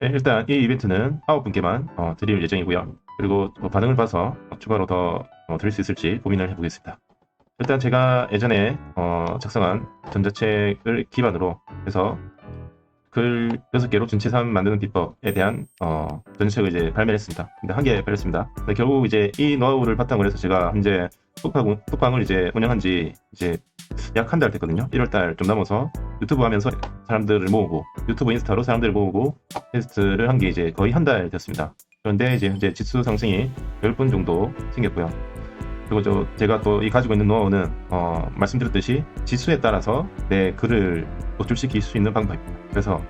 네, 일단 이 이벤트는 9분께만 드릴 예정이고요. 그리고 반응을 봐서 추가로 더 드릴 수 있을지 고민을 해보겠습니다. 일단 제가 예전에 작성한 전자책을 기반으로 해서 글 6개로 전체 3 만드는 비법에 대한 전자책을 이제 발매를 했습니다. 근데 한 개 발렸습니다. 근데 결국 이제 이 노하우를 바탕으로 해서 제가 현재 톡방을 이제 운영한 지 이제 약 한 달 됐거든요. 1월달 좀 넘어서 유튜브 하면서 사람들을 모으고 유튜브 인스타로 사람들을 모으고 테스트를 한 게 이제 거의 한 달 됐습니다. 그런데 이제 현재 지수 상승이 10분 정도 생겼고요. 그리고 제가 또 가지고 있는 노하우는 말씀드렸듯이 지수에 따라서 내 글을 노출시킬 수 있는 방법입니다. 그래서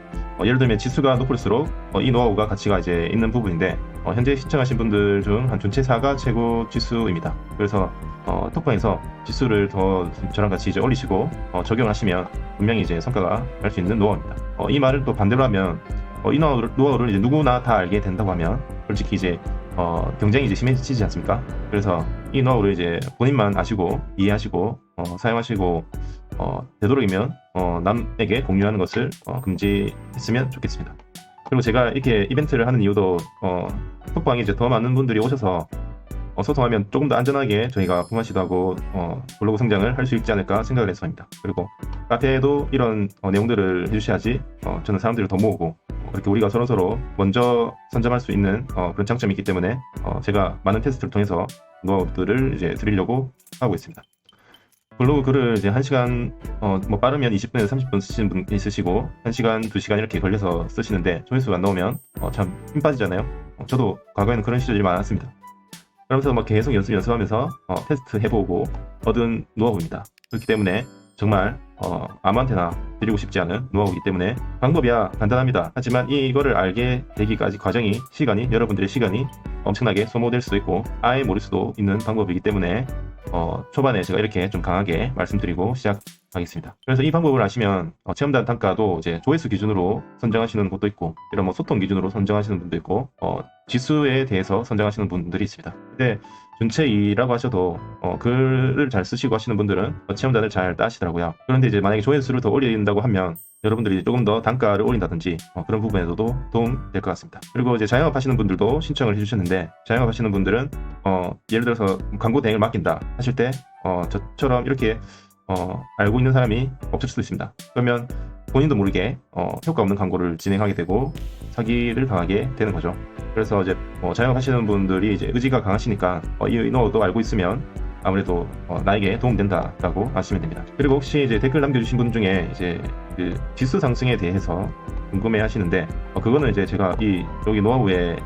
예를 들면 지수가 높을수록 이 노하우가 가치가 이제 있는 부분인데 현재 시청하신 분들 중 한 전체 4가 최고 지수입니다. 그래서 톡방에서 지수를 더 저랑 같이 이제 올리시고 적용하시면 분명히 이제 성과가 날 수 있는 노하우입니다. 이 말을 또 반대로 하면 이 노하우를 이제 누구나 다 알게 된다고 하면 솔직히 이제 경쟁이 이제 심해지지 않습니까? 그래서 이 노하우를 이제 본인만 아시고 이해하시고 사용하시고 되도록이면 남에게 공유하는 것을 금지했으면 좋겠습니다. 그리고 제가 이렇게 이벤트를 하는 이유도 톡방에 이제 더 많은 분들이 오셔서 소통하면 조금 더 안전하게 저희가 품앗이도 하고 블로그 성장을 할 수 있지 않을까 생각을 해서입니다. 그리고 카페에도 이런 내용들을 해주셔야지 저는 사람들을 더 모으고 이렇게 우리가 서로서로 먼저 선점할 수 있는 그런 장점이 있기 때문에 제가 많은 테스트를 통해서 노하우들을 이제 드리려고 하고 있습니다. 블로그 글을 이제 1시간 뭐 빠르면 20분에서 30분 쓰시는 분 있으시고 1시간, 2시간 이렇게 걸려서 쓰시는데 조회수가 안 나오면 참 힘 빠지잖아요. 저도 과거에는 그런 시절이 많았습니다. 그러면서 막 계속 연습하면서 테스트 해보고 얻은 노하우입니다. 그렇기 때문에 정말 아무한테나 드리고 싶지 않은 노하우이기 때문에 방법이야 간단합니다. 하지만 이거를 알게 되기까지 시간이 여러분들의 시간이 엄청나게 소모될 수도 있고 아예 모를 수도 있는 방법이기 때문에 초반에 제가 이렇게 좀 강하게 말씀드리고 시작하겠습니다. 그래서 이 방법을 아시면 체험단 단가도 이제 조회수 기준으로 선정하시는 곳도 있고 이런 뭐 소통 기준으로 선정하시는 분도 있고 지수에 대해서 선정하시는 분들이 있습니다. 근데 전체 2라고 하셔도 글을 잘 쓰시고 하시는 분들은 체험단을 잘 따시더라고요. 그런데 이제 만약에 조회수를 더 올린다고 하면 여러분들이 조금 더 단가를 올린다든지 그런 부분에서도 도움 될 것 같습니다. 그리고 이제 자영업 하시는 분들도 신청을 해주셨는데 자영업 하시는 분들은 예를 들어서 광고 대행을 맡긴다 하실 때 저처럼 이렇게 알고 있는 사람이 없을 수도 있습니다. 그러면 본인도 모르게 효과 없는 광고를 진행하게 되고 사기를 당하게 되는 거죠. 그래서 이제 자영업 하시는 분들이 이제 의지가 강하시니까 이 노하우도 알고 있으면 아무래도 나에게 도움된다라고 아시면 됩니다. 그리고 혹시 이제 댓글 남겨주신 분 중에 이제 그 지수 상승에 대해서 궁금해 하시는데 그거는 이제 제가 여기 노하우에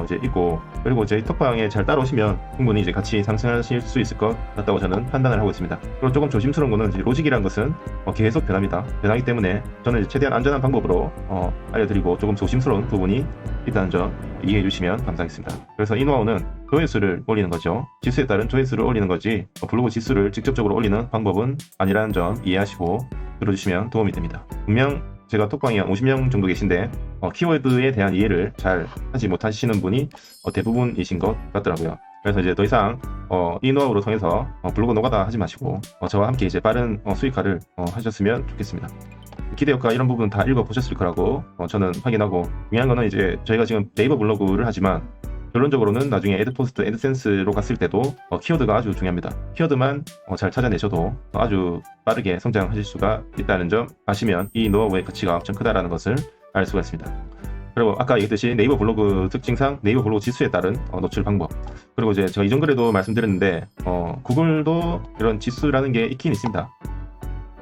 이제 있고 그리고 저희 톡방에 잘 따라오시면 충분히 이제 같이 상승하실 수 있을 것 같다고 저는 판단을 하고 있습니다. 그리고 조금 조심스러운 거는 이제 로직이란 것은 계속 변합니다. 변하기 때문에 저는 이제 최대한 안전한 방법으로 알려드리고 조금 조심스러운 부분이 있다는 점 이해해 주시면 감사하겠습니다. 그래서 이 노하우는 조회수를 올리는 거죠. 지수에 따른 조회수를 올리는 거지 블로그 지수를 직접적으로 올리는 방법은 아니라는 점 이해하시고 들어주시면 도움이 됩니다. 분명 제가 톡방에 한 50명 정도 계신데 키워드에 대한 이해를 잘 하지 못하시는 분이 대부분이신 것 같더라고요. 그래서 이제 더 이상 이 노하우로 통해서 블로그 노가다 하지 마시고 저와 함께 이제 빠른 수익화를 하셨으면 좋겠습니다. 기대효과 이런 부분 다 읽어보셨을 거라고 저는 확인하고 중요한 거는 이제 저희가 지금 네이버 블로그를 하지만 결론적으로는 나중에 애드포스트, 애드센스로 갔을 때도 키워드가 아주 중요합니다. 키워드만 잘 찾아내셔도 아주 빠르게 성장하실 수가 있다는 점 아시면 이 노하우의 가치가 엄청 크다라는 것을 알 수가 있습니다. 그리고 아까 얘기했듯이 네이버 블로그 특징상 네이버 블로그 지수에 따른 노출 방법 그리고 이제 제가 이전 글에도 말씀드렸는데 구글도 이런 지수라는 게 있긴 있습니다.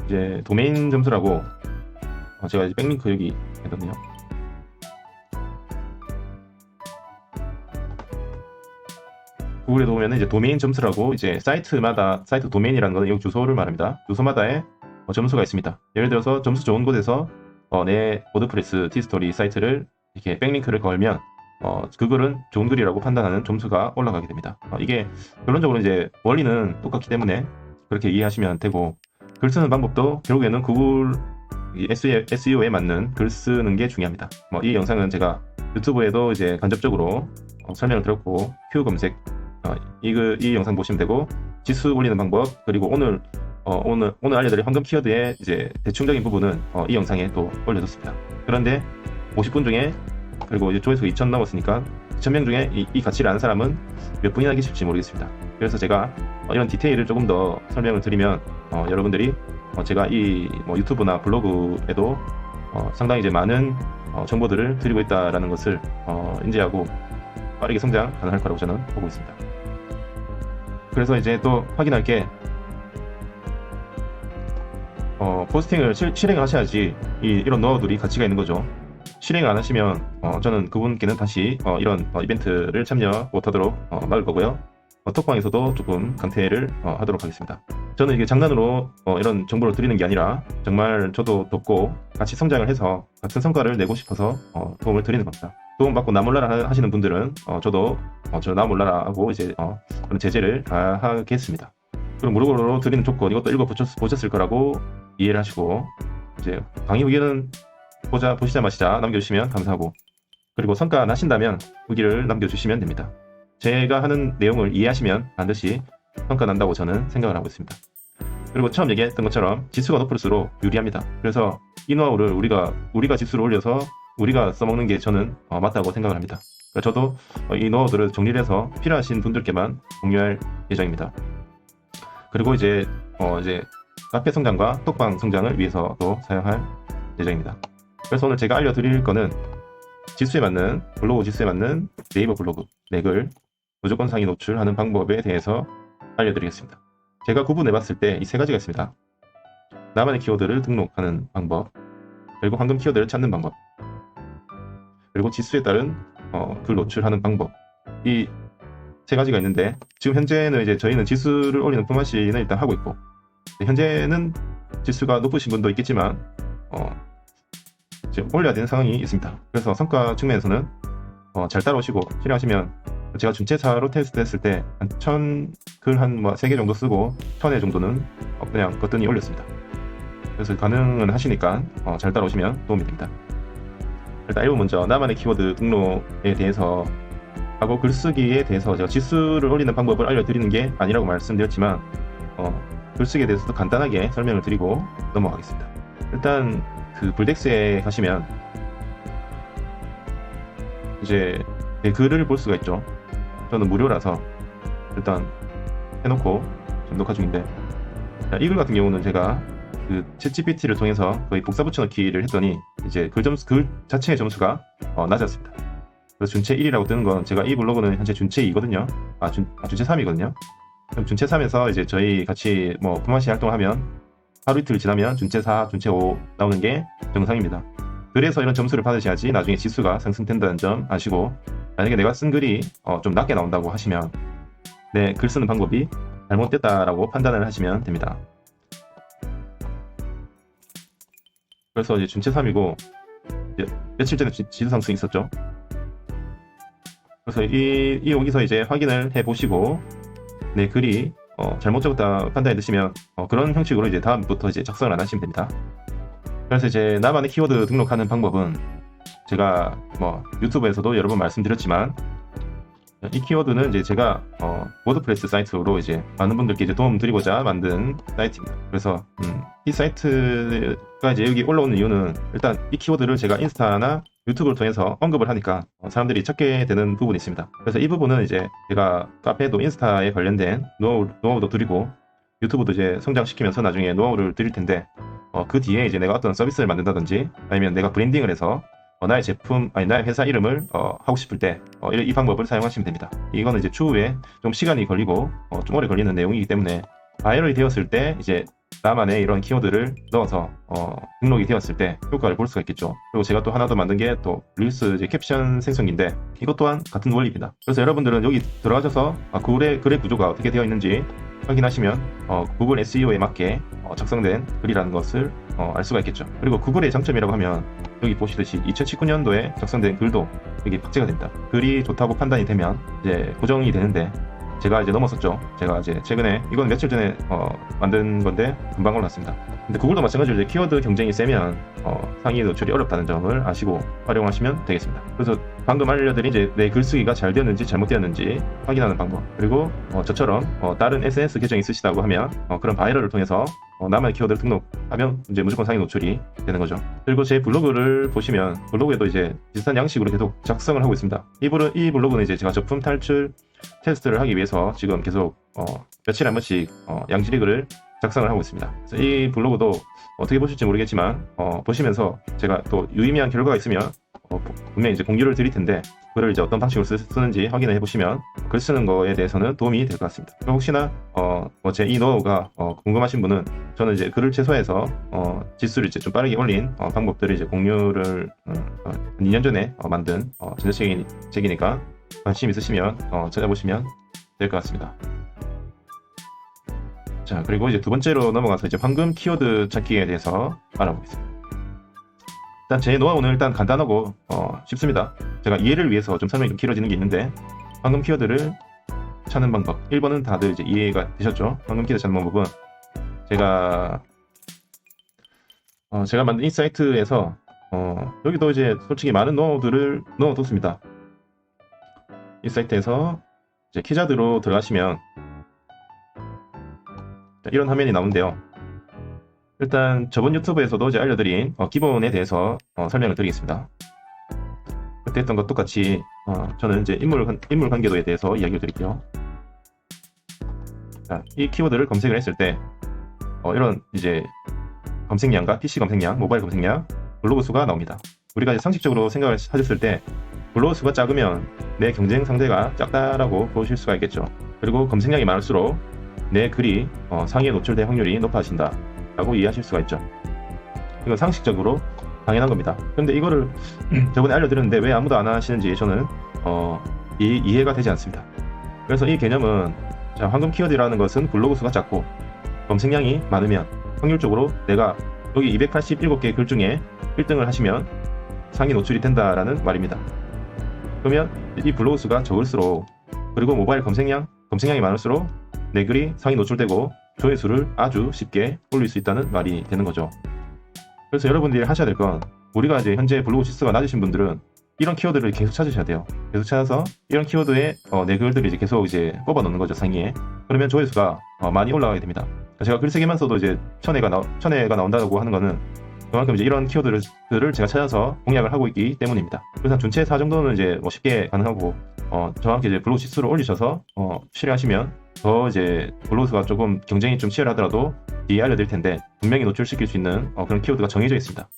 이제 도메인 점수라고 제가 이제 백링크 여기 했거든요. 구글에 보면 이제 도메인 점수라고 이제 사이트 도메인이라는 거는 여기 주소를 말합니다. 주소마다의 점수가 있습니다. 예를 들어서 점수 좋은 곳에서 내 워드프레스 티스토리 사이트를 이렇게 백링크를 걸면 그 글은 좋은 글이라고 판단하는 점수가 올라가게 됩니다. 이게 결론적으로 이제 원리는 똑같기 때문에 그렇게 이해하시면 되고 글 쓰는 방법도 결국에는 구글 SEO에 맞는 글 쓰는 게 중요합니다. 이 영상은 제가 유튜브에도 이제 간접적으로 설명을 드렸고 q 검색 이 영상 보시면 되고 지수 올리는 방법 그리고 오늘 알려드릴 황금 키워드의 이제 대충적인 부분은 이 영상에 또 올려뒀습니다. 그런데 50분 중에 그리고 이제 조회수가 2,000 넘었으니까 2,000명 중에 이 가치를 아는 사람은 몇 분이나 계실지 모르겠습니다. 그래서 제가 이런 디테일을 조금 더 설명을 드리면 여러분들이 제가 이 유튜브나 블로그에도 상당히 이제 많은 정보들을 드리고 있다라는 것을 인지하고 빠르게 성장 가능할 거라고 저는 보고 있습니다. 그래서 이제 또 확인할 게 포스팅을 실행을 하셔야지 이런 노하우들이 가치가 있는 거죠. 실행을 안 하시면 저는 그분께는 다시 이런 이벤트를 참여 못하도록 막을 거고요. 톡방에서도 조금 강퇴를 하도록 하겠습니다. 저는 이게 장난으로 이런 정보를 드리는 게 아니라 정말 저도 돕고 같이 성장을 해서 같은 성과를 내고 싶어서 도움을 드리는 겁니다. 도움받고 나 몰라라 하시는 분들은 저도 저 나 몰라라 하고 이제 그런 제재를 가하겠습니다. 그럼 무료로 드리는 조건 이것도 보셨을 거라고 이해를 하시고 이제 강의 후기는 보시자마자 남겨주시면 감사하고, 그리고 성과 나신다면 후기를 남겨주시면 됩니다. 제가 하는 내용을 이해하시면 반드시 성과 난다고 저는 생각을 하고 있습니다. 그리고 처음 얘기했던 것처럼 지수가 높을수록 유리합니다. 그래서 이 노하우를 우리가 지수를 올려서 우리가 써먹는 게 저는 맞다고 생각을 합니다. 그러니까 저도 이 노하우들을 정리를 해서 필요하신 분들께만 공유할 예정입니다. 그리고 이제 카페 성장과 톡방 성장을 위해서도 사용할 예정입니다. 그래서 오늘 제가 알려드릴 거는 블로그 지수에 맞는 네이버 블로그 맥을 무조건 상위 노출하는 방법에 대해서 알려드리겠습니다. 제가 구분해봤을 때 이 세 가지가 있습니다. 나만의 키워드를 등록하는 방법, 그리고 황금 키워드를 찾는 방법, 그리고 지수에 따른 글 노출하는 방법. 이 세 가지가 있는데 지금 현재는 이제 저희는 지수를 올리는 포마시는 일단 하고 있고, 현재는 지수가 높으신 분도 있겠지만 지금 올려야 되는 상황이 있습니다. 그래서 성과 측면에서는 잘 따라오시고 실행하시면, 제가 준체사로 테스트했을 때 한 1000글 한 3개 정도 쓰고 1000회 정도는 그냥 거뜬히 올렸습니다. 그래서 가능은 하시니까 잘 따라오시면 도움이 됩니다. 일단 1번 먼저 나만의 키워드 등록에 대해서 하고 글쓰기에 대해서 제가 지수를 올리는 방법을 알려드리는 게 아니라고 말씀드렸지만 글쓰기에 대해서도 간단하게 설명을 드리고 넘어가겠습니다. 일단 그 블덱스에 가시면 이제 내 글을 볼 수가 있죠. 저는 무료라서 일단 해놓고 지금 녹화 중인데, 이 글 같은 경우는 제가 그 챗GPT를 통해서 거의 복사 붙여넣기를 했더니 이제 글 자체의 점수가 낮았습니다. 그래서 준체 1이라고 뜨는 건, 제가 이 블로그는 현재 준체 2거든요. 준체 3이거든요. 그럼 준체 3에서 이제 저희 같이 품앗이 활동하면 하루 이틀 지나면 준체 4, 준체 5 나오는 게 정상입니다. 그래서 이런 점수를 받으셔야지 나중에 지수가 상승된다는 점 아시고, 만약에 내가 쓴 글이 좀 낮게 나온다고 하시면 내 글 쓰는 방법이 잘못됐다라고 판단을 하시면 됩니다. 그래서 이제 준체 3이고 며칠 전에 지수 상승이 있었죠. 그래서 여기서 이제 확인을 해보시고 내 글이 잘못 적었다 판단이 드시면 그런 형식으로 이제 다음부터 이제 작성을 안 하시면 됩니다. 그래서 이제 나만의 키워드 등록하는 방법은 제가 유튜브에서도 여러 번 말씀드렸지만, 이 키워드는 이제 제가 워드프레스 사이트로 이제 많은 분들께 이제 도움 드리고자 만든 사이트입니다. 그래서 이 사이트가 이제 여기 올라오는 이유는, 일단 이 키워드를 제가 인스타나 유튜브를 통해서 언급을 하니까 사람들이 찾게 되는 부분이 있습니다. 그래서 이 부분은 이제 제가 카페도 인스타에 관련된 노하우도 드리고 유튜브도 이제 성장시키면서 나중에 노하우를 드릴 텐데, 그 뒤에 이제 내가 어떤 서비스를 만든다든지 아니면 내가 브랜딩을 해서 나의 제품, 나의 회사 이름을 하고 싶을 때 이 방법을 사용하시면 됩니다. 이거는 이제 추후에 좀 시간이 걸리고 좀 오래 걸리는 내용이기 때문에 바이럴이 되었을 때 이제 나만의 이런 키워드를 넣어서 등록이 되었을 때 효과를 볼 수가 있겠죠. 그리고 제가 또 하나 더 만든 게 또 릴스 이제 캡션 생성인데, 이것 또한 같은 원리입니다. 그래서 여러분들은 여기 들어가셔서 글의 구조가 어떻게 되어 있는지 확인하시면 구글 SEO에 맞게 작성된 글이라는 것을 알 수가 있겠죠. 그리고 구글의 장점이라고 하면 여기 보시듯이 2019년도에 작성된 글도 여기 박제가 됩니다. 글이 좋다고 판단이 되면 이제 고정이 되는데, 제가 이제 넘었었죠. 제가 이제 최근에 이건 며칠 전에 만든 건데 금방 올랐습니다. 근데 구글도 마찬가지로 이제 키워드 경쟁이 세면 상위 노출이 어렵다는 점을 아시고 활용하시면 되겠습니다. 그래서 방금 알려드린 이제 내 글쓰기가 잘 되었는지 잘못되었는지 확인하는 방법, 그리고 저처럼 다른 SNS 계정이 있으시다고 하면 그런 바이럴을 통해서 나만의 키워드를 등록하면 이제 무조건 상위 노출이 되는 거죠. 그리고 제 블로그를 보시면 블로그에도 이제 비슷한 양식으로 계속 작성을 하고 있습니다. 이 블로그는 이제 제가 저품 탈출 테스트를 하기 위해서 지금 계속 며칠에 한 번씩 양지리그를 작성을 하고 있습니다. 그래서 이 블로그도 어떻게 보실지 모르겠지만 보시면서 제가 또 유의미한 결과가 있으면 분명히 이제 공유를 드릴 텐데, 글을 이제 어떤 방식으로 쓰는지 확인을 해보시면 글 쓰는 거에 대해서는 도움이 될 것 같습니다. 혹시나 제 이 노하우가 궁금하신 분은 저는 이제 글을 최소화해서 지수를 이제 좀 빠르게 올린 방법들을 이제 공유를 2년 전에 만든 전자책이니까 관심 있으시면 찾아보시면 될 것 같습니다. 자, 그리고 이제 두 번째로 넘어가서 이제 황금 키워드 찾기에 대해서 알아보겠습니다. 일단 제 노하우는 일단 간단하고 쉽습니다. 제가 이해를 위해서 좀 설명이 좀 길어지는 게 있는데, 황금 키워드를 찾는 방법 1번은 다들 이제 이해가 되셨죠? 황금 키워드 찾는 방법은 제가 만든 이 사이트에서 여기도 이제 솔직히 많은 노하우들을 넣어뒀습니다. 이 사이트에서 이제 키자드로 들어가시면 이런 화면이 나오는데요. 일단 저번 유튜브에서도 이제 알려드린 기본에 대해서 설명을 드리겠습니다. 그때 했던 것 똑같이 저는 이제 인물 관계도에 대해서 이야기를 드릴게요. 자, 이 키워드를 검색을 했을 때 이런 이제 검색량과 PC 검색량, 모바일 검색량, 블로그 수가 나옵니다. 우리가 이제 상식적으로 생각을 하셨을 때 블로그 수가 작으면 내 경쟁 상대가 작다라고 보실 수가 있겠죠. 그리고 검색량이 많을수록 내 글이 상위에 노출될 확률이 높아진다 라고 이해하실 수가 있죠. 이건 상식적으로 당연한 겁니다. 그런데 이거를 저번에 알려드렸는데 왜 아무도 안 하시는지 저는 이해가 되지 않습니다. 그래서 이 개념은, 자, 황금 키워드라는 것은 블로그 수가 작고 검색량이 많으면 확률적으로 내가 여기 287개 글 중에 1등을 하시면 상위 노출이 된다라는 말입니다. 그러면 이 블로그 수가 적을수록, 그리고 모바일 검색량이 많을수록 내 글이 상위 노출되고 조회수를 아주 쉽게 올릴 수 있다는 말이 되는 거죠. 그래서 여러분들이 하셔야 될 건, 우리가 이제 현재 블로그 지수가 낮으신 분들은 이런 키워드를 계속 찾으셔야 돼요. 계속 찾아서 이런 키워드에 내 글들을 이제 계속 이제 뽑아 넣는 거죠, 상위에. 그러면 조회수가 많이 올라가게 됩니다. 제가 글 3개만 써도 이제 1000회가 나온다고 하는 거는 그만큼 이제 이런 키워드를 제가 찾아서 공략을 하고 있기 때문입니다. 그래서 전체 4 정도는 이제 쉽게 가능하고, 저와 함께 이제 블로그 지수를 올리셔서 실행하시면 더 이제 블로그 수가 조금 경쟁이 좀 치열하더라도 뒤에 알려드릴 텐데 분명히 노출시킬 수 있는 그런 키워드가 정해져 있습니다.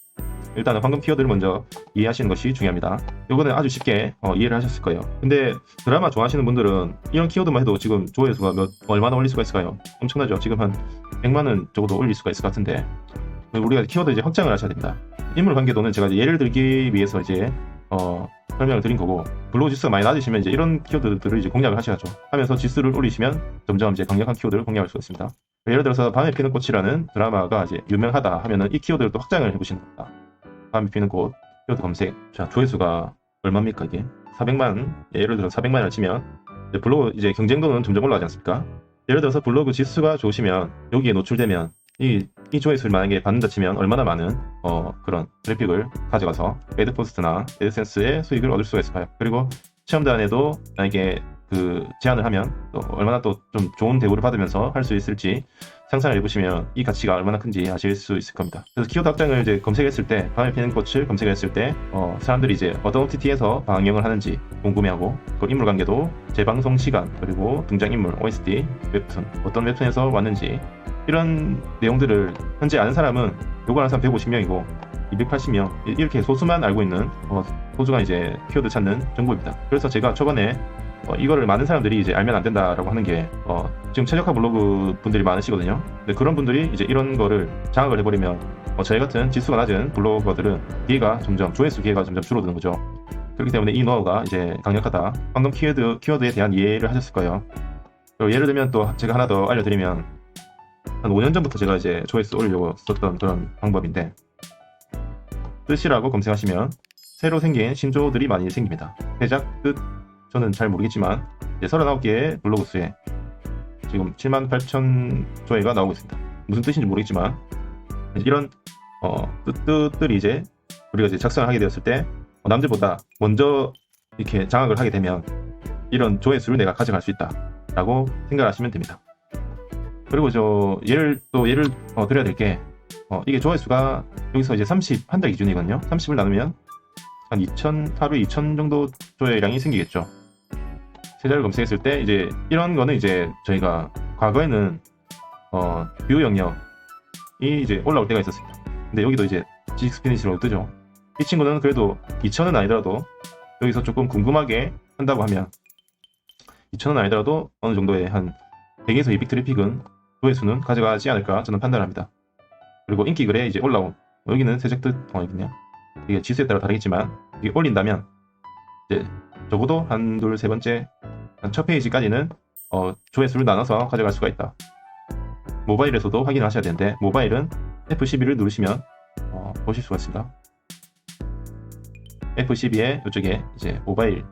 일단은 황금 키워드를 먼저 이해하시는 것이 중요합니다. 이거는 아주 쉽게 이해를 하셨을 거예요. 근데 드라마 좋아하시는 분들은 이런 키워드만 해도 지금 조회수가 얼마나 올릴 수가 있을까요? 엄청나죠. 지금 한 100만은 적어도 올릴 수가 있을 것 같은데, 우리가 키워드 이제 확장을 하셔야 됩니다. 인물 관계도는 제가 이제 예를 들기 위해서 이제 설명을 드린 거고, 블로그 지수가 많이 낮으시면 이제 이런 키워드들을 이제 공략을 하셔야죠. 하면서 지수를 올리시면 점점 이제 강력한 키워드를 공략할 수가 있습니다. 예를 들어서 밤에 피는 꽃이라는 드라마가 이제 유명하다 하면은 이 키워드를 또 확장을 해보시는 겁니다. 밤에 피는 꽃 키워드 검색. 자, 조회수가 얼마입니까 이게? 400만. 예를 들어 400만을 치면 이제 블로그 이제 경쟁도는 점점 올라가지 않습니까? 예를 들어서 블로그 지수가 좋으시면 여기에 노출되면 이 조회수를 만약에 받는다 치면 얼마나 많은 그런 트래픽을 가져가서 애드포스트나 애드센스의 수익을 얻을 수가 있을까요? 그리고 체험단에도 만약에 그 제안을 하면 또 얼마나 또 좀 좋은 대우를 받으면서 할 수 있을지 상상을 해보시면 이 가치가 얼마나 큰지 아실 수 있을 겁니다. 그래서 키워드 확장을 이제 검색했을 때, 밤에 피는 꽃을 검색했을 때 사람들이 이제 어떤 OTT에서 방영을 하는지 궁금해하고, 그 인물 관계도, 재방송 시간, 그리고 등장인물, OST, 웹툰, 어떤 웹툰에서 왔는지, 이런 내용들을 현재 아는 사람은 요거 아는 사람 150명이고 280명 이렇게 소수만 알고 있는 소수가 이제 키워드 찾는 정보입니다. 그래서 제가 초반에 이거를 많은 사람들이 이제 알면 안 된다라고 하는 게 지금 최적화 블로그 분들이 많으시거든요. 근데 그런 분들이 이제 이런 거를 장악을 해버리면 저희 같은 지수가 낮은 블로거들은 조회수 기회가 점점 줄어드는 거죠. 그렇기 때문에 이 노하우가 이제 강력하다. 방금 키워드에 대한 이해를 하셨을 거예요. 그리고 예를 들면 또 제가 하나 더 알려드리면, 한 5년 전부터 제가 이제 조회수 올리려고 썼던 그런 방법인데, 뜻이라고 검색하시면 새로 생긴 신조어들이 많이 생깁니다. 대작, 뜻, 저는 잘 모르겠지만 이제 39개의 블로그 수에 지금 78,000 조회가 나오고 있습니다. 무슨 뜻인지 모르겠지만 이런 뜻들이 이제 우리가 이제 작성을 하게 되었을 때 남들보다 먼저 이렇게 장악을 하게 되면 이런 조회수를 내가 가져갈 수 있다 라고 생각하시면 됩니다. 그리고 예를 드려야 될 게 이게 조회수가 여기서 이제 30 한 달 기준이거든요. 30을 나누면 한 2,000, 하루에 2,000 정도 조회량이 생기겠죠. 세자를 검색했을 때 이제 이런 거는 이제 저희가 과거에는 뷰 영역이 이제 올라올 때가 있었습니다. 근데 여기도 이제 지식 피니시로 뜨죠. 이 친구는 그래도 2,000은 아니더라도 여기서 조금 궁금하게 한다고 하면 2,000은 아니더라도 어느 정도의 한 100에서 200 트래픽은 조회수는 가져가지 않을까 저는 판단합니다. 그리고 인기글에 이제 올라온 여기는 세적뜻 있겠네요. 이게 지수에 따라 다르겠지만 이게 올린다면 이제 적어도 한 둘 세 번째 한 첫 페이지까지는 조회수를 나눠서 가져갈 수가 있다. 모바일에서도 확인을 하셔야 되는데 모바일은 F12를 누르시면 보실 수가 있습니다. F12에 이쪽에 이제 모바일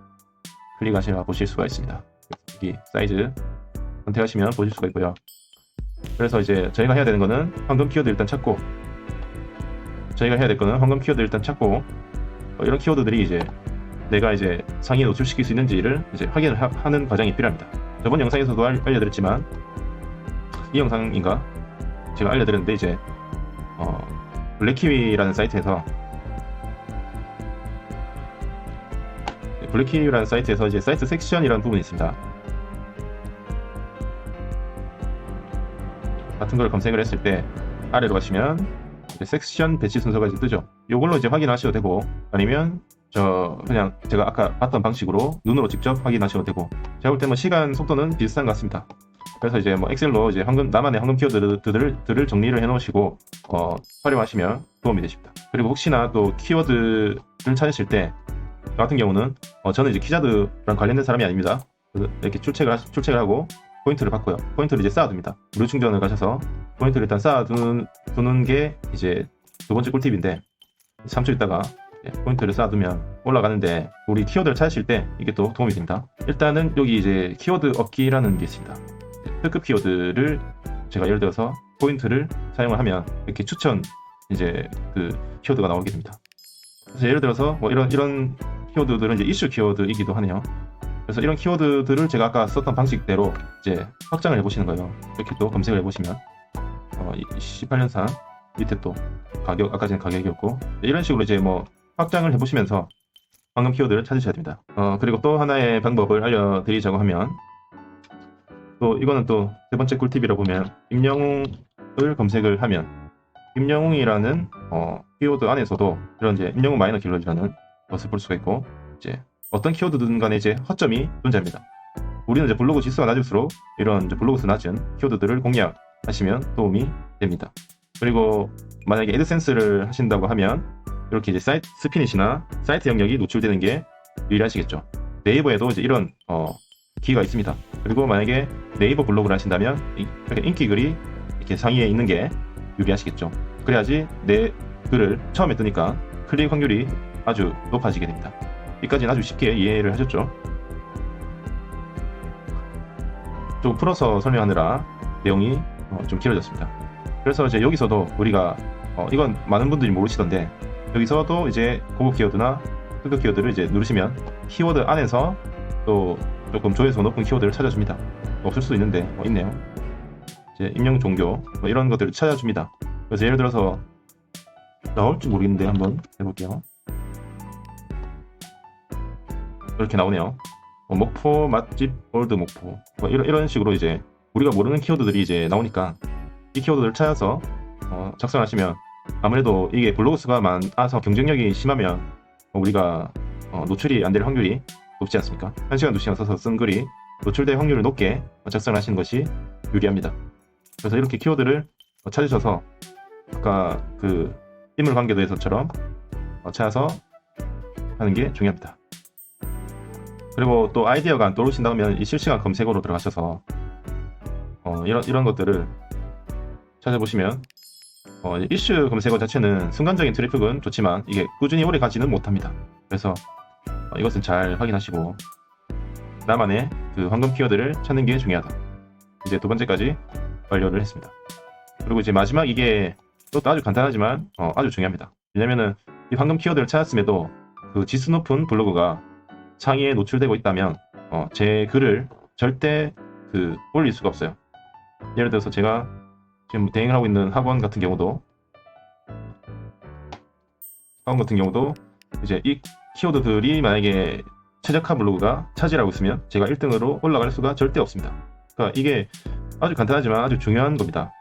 클릭하시면 보실 수가 있습니다. 여기 사이즈 선택하시면 보실 수가 있고요. 그래서 이제 저희가 해야 되는 거는 황금 키워드 일단 찾고 이런 키워드들이 이제 내가 이제 상위에 노출시킬 수 있는지를 이제 확인을 하는 과정이 필요합니다. 저번 영상에서도 알려드렸지만 이 영상인가 제가 알려드렸는데 이제 블랙키위라는 사이트에서 이제 사이트 섹션이라는 부분이 있습니다. 같은 걸 검색을 했을 때 아래로 가시면 섹션 배치 순서가 이제 뜨죠. 이걸로 이제 확인하셔도 되고 아니면 그냥 제가 아까 봤던 방식으로 눈으로 직접 확인하셔도 되고 제가 볼 때 시간 속도는 비슷한 것 같습니다. 그래서 이제 엑셀로 이제 나만의 황금 키워드들을 정리를 해놓으시고 활용하시면 도움이 되십니다. 그리고 혹시나 또 키워드를 찾으실 때 저 같은 경우는 저는 이제 키자드랑 관련된 사람이 아닙니다. 이렇게 출첵을 하고 포인트를 받고요. 포인트를 이제 쌓아둡니다. 무료 충전을 가셔서 포인트를 일단 쌓아두는 게 이제 두 번째 꿀팁인데 3초 있다가 포인트를 쌓아두면 올라가는데 우리 키워드를 찾으실 때 이게 또 도움이 됩니다. 일단은 여기 이제 키워드 얻기라는 게 있습니다. 특급 키워드를 제가 예를 들어서 포인트를 사용을 하면 이렇게 추천 이제 그 키워드가 나오게 됩니다. 그래서 예를 들어서 이런 키워드들은 이제 이슈 키워드이기도 하네요. 그래서 이런 키워드들을 제가 아까 썼던 방식대로 이제 확장을 해보시는 거예요. 이렇게 또 검색을 해보시면 18년산 밑에 또 가격 아까 전에 가격이었고 이런 식으로 이제 확장을 해보시면서 황금 키워드를 찾으셔야 됩니다. 그리고 또 하나의 방법을 알려드리자고 하면 또 이거는 또 세 번째 꿀팁이라 보면 임영웅을 검색을 하면 임영웅이라는 키워드 안에서도 이런 이제 임영웅 마이너 길러지라는 것을 볼 수가 있고 이제 어떤 키워드든 간에 이제 허점이 존재합니다. 우리는 이제 블로그 지수가 낮을수록 이런 이제 블로그 수 낮은 키워드들을 공략하시면 도움이 됩니다. 그리고 만약에 애드센스를 하신다고 하면 이렇게 이제 사이트 스피닛이나 사이트 영역이 노출되는 게 유리하시겠죠. 네이버에도 이제 이런 기가 있습니다. 그리고 만약에 네이버 블로그를 하신다면 이렇게 인기 글이 이렇게 상위에 있는 게 유리하시겠죠. 그래야지 내 글을 처음에 뜨니까 클릭 확률이 아주 높아지게 됩니다. 여기까지는 아주 쉽게 이해를 하셨죠? 좀 풀어서 설명하느라 내용이 좀 길어졌습니다. 그래서 이제 여기서도 우리가 이건 많은 분들이 모르시던데 여기서도 이제 고급 키워드나 특급 키워드를 이제 누르시면 키워드 안에서 또 조금 조회수가 높은 키워드를 찾아줍니다. 없을 수도 있는데 있네요. 이제 임명 종교 이런 것들을 찾아줍니다. 그래서 예를 들어서 나올지 모르겠는데 한번 해볼게요. 이렇게 나오네요. 목포 맛집 올드 목포 이런 식으로 이제 우리가 모르는 키워드들이 이제 나오니까 이 키워드를 찾아서 작성하시면 아무래도 이게 블로그 수가 많아서 경쟁력이 심하면 우리가 노출이 안 될 확률이 높지 않습니까? 1시간 2시간 써서 쓴 글이 노출될 확률을 높게 작성하시는 것이 유리합니다. 그래서 이렇게 키워드를 찾으셔서 아까 그 인물 관계도에서처럼 찾아서 하는 게 중요합니다. 그리고 또 아이디어가 안 떠오르신다면 이 실시간 검색어로 들어가셔서 이런 것들을 찾아보시면 이슈 검색어 자체는 순간적인 트래픽은 좋지만 이게 꾸준히 오래 가지는 못합니다. 그래서 이것은 잘 확인하시고 나만의 그 황금 키워드를 찾는 게 중요하다. 이제 두 번째까지 완료를 했습니다. 그리고 이제 마지막 이게 또 아주 간단하지만 아주 중요합니다. 왜냐면은 이 황금 키워드를 찾았음에도 그 지수 높은 블로그가 창의에 노출되고 있다면 제 글을 절대 올릴 수가 없어요. 예를 들어서 제가 지금 대행을 하고 있는 학원 같은 경우도 이제 이 키워드들이 만약에 최적화 블로그가 차지하고 있으면 제가 1등으로 올라갈 수가 절대 없습니다. 그러니까 이게 아주 간단하지만 아주 중요한 겁니다.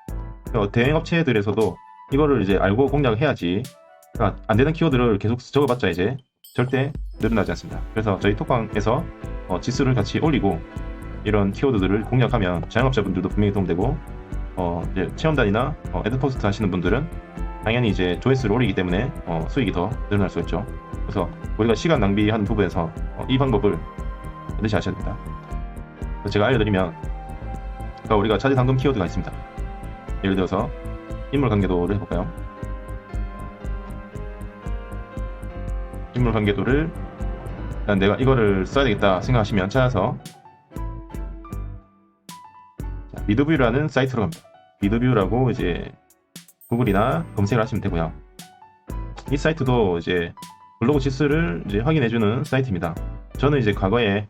그러니까 대행 업체들에서도 이거를 이제 알고 공략을 해야지. 그러니까 안 되는 키워드를 계속 적어봤자 이제 절대 늘어나지 않습니다. 그래서 저희 톡방에서 지수를 같이 올리고 이런 키워드들을 공략하면 자영업자분들도 분명히 도움되고 이제 체험단이나 애드포스트 하시는 분들은 당연히 이제 조회수를 올리기 때문에 수익이 더 늘어날 수 있죠. 그래서 우리가 시간 낭비하는 부분에서 이 방법을 반드시 아셔야 됩니다. 제가 알려드리면 그러니까 우리가 찾은 황금 키워드가 있습니다. 예를 들어서 인물관계도를 해볼까요? 인물관계도를 일단 내가 이거를 써야 되겠다 생각하시면 찾아서 미드뷰라는 사이트로 갑니다. 미드뷰라고 이제 구글이나 검색을 하시면 되고요. 이 사이트도 이제 블로그 지수를 이제 확인해주는 사이트입니다. 저는 이제 과거에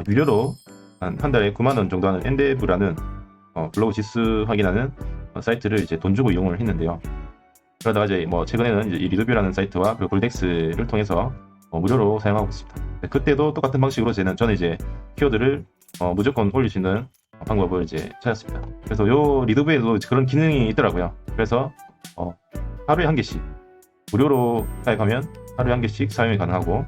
유료로 한 달에 9만원 정도 하는 엔데브라는 블로그 지수 확인하는 사이트를 이제 돈 주고 이용을 했는데요. 그러다가 이제 최근에는 이제 이 리드뷰라는 사이트와 그 골덱스를 통해서 무료로 사용하고 있습니다. 그때도 똑같은 방식으로 저는 이제 키워드를 무조건 올릴 수 있는 방법을 이제 찾았습니다. 그래서 요 리드뷰에도 그런 기능이 있더라고요. 그래서 하루에 한 개씩 무료로 가입하면 하루에 한 개씩 사용이 가능하고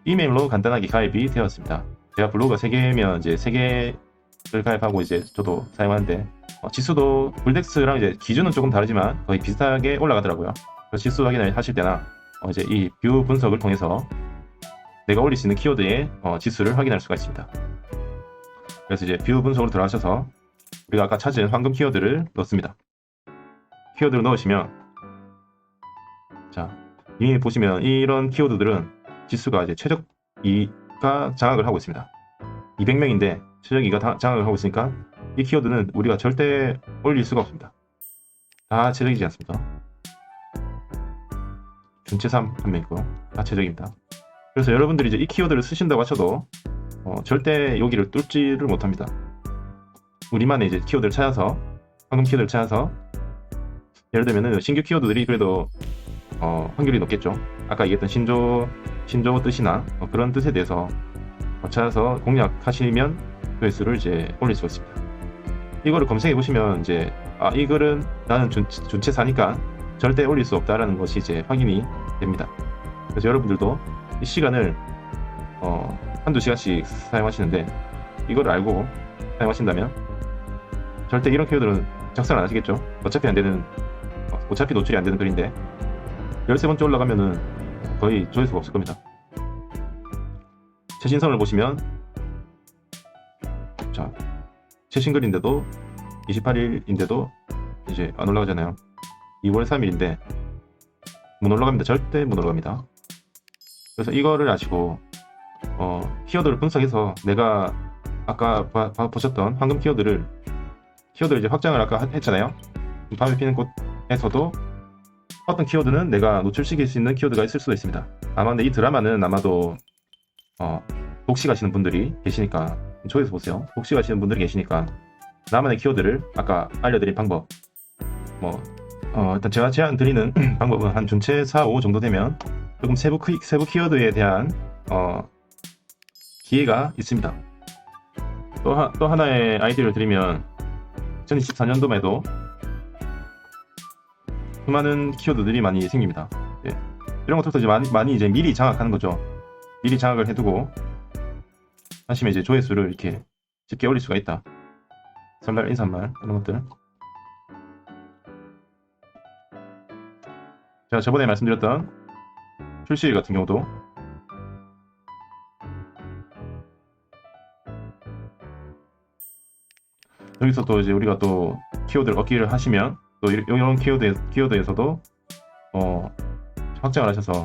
이메일로 간단하게 가입이 되었습니다. 제가 블로그가 3개면 이제 3개를 가입하고 이제 저도 사용하는데 지수도 골덱스랑 이제 기준은 조금 다르지만 거의 비슷하게 올라가더라고요. 그래서 지수 확인을 하실 때나 이제 이 뷰 분석을 통해서 내가 올릴 수 있는 키워드의 지수를 확인할 수가 있습니다. 그래서 이제 뷰 분석으로 들어가셔서 우리가 아까 찾은 황금 키워드를 넣습니다. 키워드를 넣으시면 자, 이미 보시면 이런 키워드들은 지수가 이제 최적 2가 장악을 하고 있습니다. 200명인데 최적 2가 장악을 하고 있으니까 이 키워드는 우리가 절대 올릴 수가 없습니다. 다 최적이지 않습니까? 준채3 한 명 있고요. 다 최적입니다. 그래서 여러분들이 이제 이 키워드를 쓰신다고 하셔도 절대 여기를 뚫지를 못합니다. 우리만의 이제 키워드를 찾아서 황금 키워드를 찾아서 예를 들면은 신규 키워드들이 그래도 확률이 높겠죠. 아까 얘기했던 신조 뜻이나 그런 뜻에 대해서 찾아서 공략하시면 조회수를 이제 올릴 수가 있습니다. 이거를 검색해 보시면 이제 이 글은 나는 준채사니까 절대 올릴 수 없다라는 것이 이제 확인이 됩니다. 그래서 여러분들도 이 시간을 한두 시간씩 사용하시는데 이걸 알고 사용하신다면 절대 이런 키워드는 작성 안 하시겠죠. 어차피 노출이 안 되는 글인데 13번째 올라가면은 거의 조회수가 없을 겁니다. 최신성을 보시면 자, 최신 글인데도 28일인데도 이제 안 올라가잖아요. 2월 3일인데 못 올라갑니다. 절대 못 올라갑니다. 그래서 이거를 아시고 키워드를 분석해서 내가 아까 보셨던 황금 키워드를 이제 확장을 아까 했잖아요. 밤에 피는 꽃에서도 어떤 키워드는 내가 노출시킬 수 있는 키워드가 있을 수도 있습니다. 아마 근데 이 드라마는 아마도 독식하시는 분들이 계시니까 조회수 보세요. 독식하시는 분들이 계시니까 나만의 키워드를 아까 알려드린 방법 일단 제가 제안 드리는 방법은 한 준채 4, 5 정도 되면 조금 세부 키워드에 대한 기회가 있습니다. 또 하나의 아이디어를 드리면 2024년도에도 수많은 키워드들이 많이 생깁니다. 네. 이런 것부터 이제 많이 이제 미리 장악하는 거죠. 미리 장악을 해두고 하시면 이제 조회수를 이렇게 쉽게 올릴 수가 있다. 설날, 인사말 이런 것들. 제가 저번에 말씀드렸던 출시일 같은 경우도 여기서 또 이제 우리가 또 키워드를 얻기를 하시면 또 이런 키워드에서도 확장을 하셔서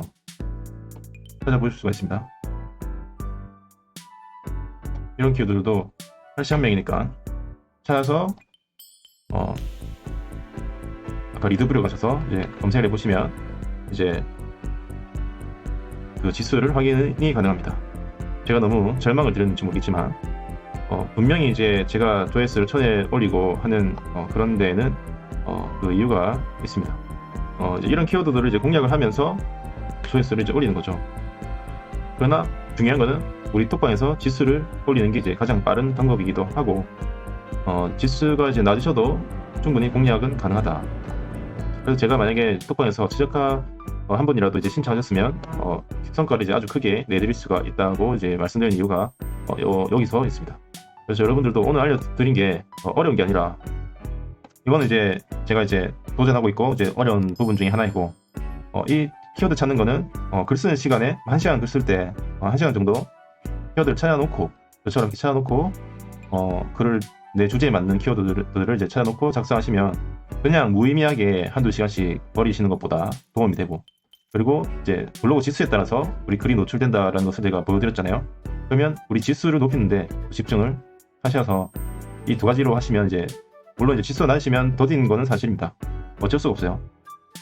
찾아보실 수가 있습니다. 이런 키워드들도 활시한명이니까 찾아서 아까 리드뷰로 가셔서 이제 검색을 해보시면 이제 그 지수를 확인이 가능합니다. 제가 너무 절망을 드렸는지 모르겠지만 분명히 이제 제가 조회수를 1000에 올리고 하는 그런 데에는 그 이유가 있습니다. 이제 이런 키워드들을 이제 공략을 하면서 조회수를 이제 올리는 거죠. 그러나 중요한 거는 우리 톡방에서 지수를 올리는 게 이제 가장 빠른 방법이기도 하고 지수가 이제 낮으셔도 충분히 공략은 가능하다. 그래서 제가 만약에 톡방에서 최저가 한 번이라도 이제 신청하셨으면 성과를 이제 아주 크게 내드릴 수가 있다고 이제 말씀드리는 이유가 여기서 있습니다. 그래서 여러분들도 오늘 알려드린 게 어려운 게 아니라 이거는 이제 제가 이제 도전하고 있고 이제 어려운 부분 중에 하나이고 이 키워드 찾는 거는 글 쓰는 시간에 1시간 글 쓸 때 1시간 정도 키워드를 찾아놓고 저처럼 이렇게 찾아놓고 글을 내 주제에 맞는 키워드들을 이제 찾아놓고 작성하시면 그냥 무의미하게 한두 시간씩 버리시는 것보다 도움이 되고, 그리고 이제 블로그 지수에 따라서 우리 글이 노출된다라는 것을 제가 보여드렸잖아요. 그러면 우리 지수를 높이는데 집중을 하셔서 이 두 가지로 하시면 이제 물론 이제 지수가 낮으시면 더딘 거는 사실입니다. 어쩔 수가 없어요.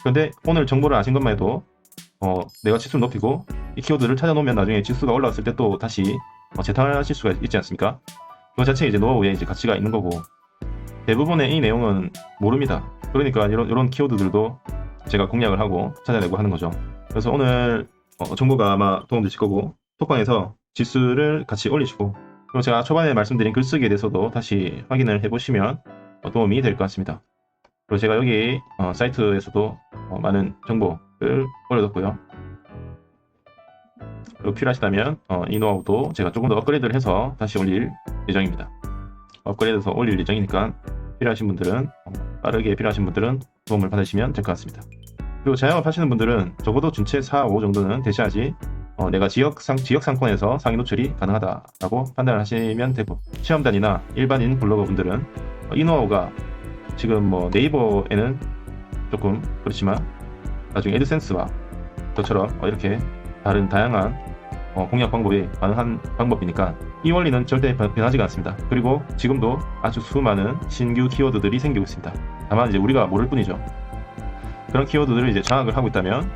그런데 오늘 정보를 아신 것만 해도 내가 지수를 높이고 이 키워드를 찾아놓으면 나중에 지수가 올라왔을 때 또 다시 재탕을 하실 수가 있지 않습니까? 그 자체에 이제 노하우에 이제 가치가 있는 거고, 대부분의 이 내용은 모릅니다. 그러니까 이런 키워드들도 제가 공략을 하고 찾아내고 하는 거죠. 그래서 오늘 정보가 아마 도움되실 거고, 톡방에서 지수를 같이 올리시고, 그리고 제가 초반에 말씀드린 글쓰기에 대해서도 다시 확인을 해보시면 도움이 될 것 같습니다. 그리고 제가 여기 사이트에서도 많은 정보를 올려뒀고요. 그리고 필요하시다면 이 노하우도 제가 조금 더 업그레이드를 해서 다시 올릴 예정입니다. 업그레이드해서 올릴 예정이니까 필요하신 분들은 빠르게 필요하신 분들은 도움을 받으시면 될 것 같습니다. 그리고 자영업 하시는 분들은 적어도 준체 4, 5 정도는 되셔야지 내가 지역 상권에서 상위 노출이 가능하다라고 판단을 하시면 되고, 체험단이나 일반인 블로거 분들은 이 노하우가 지금 네이버에는 조금 그렇지만 나중에 애드센스와 저처럼 이렇게 다른 다양한 공략 방법이 가능한 방법이니까 이 원리는 절대 변하지가 않습니다. 그리고 지금도 아주 수많은 신규 키워드들이 생기고 있습니다. 다만 이제 우리가 모를 뿐이죠. 그런 키워드들을 이제 장악을 하고 있다면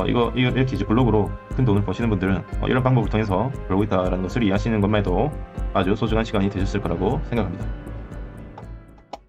이거 이렇게 이제 블로그로 큰 돈을 버시는 분들은 이런 방법을 통해서 벌고 있다는 것을 이해하시는 것만 해도 아주 소중한 시간이 되셨을 거라고 생각합니다.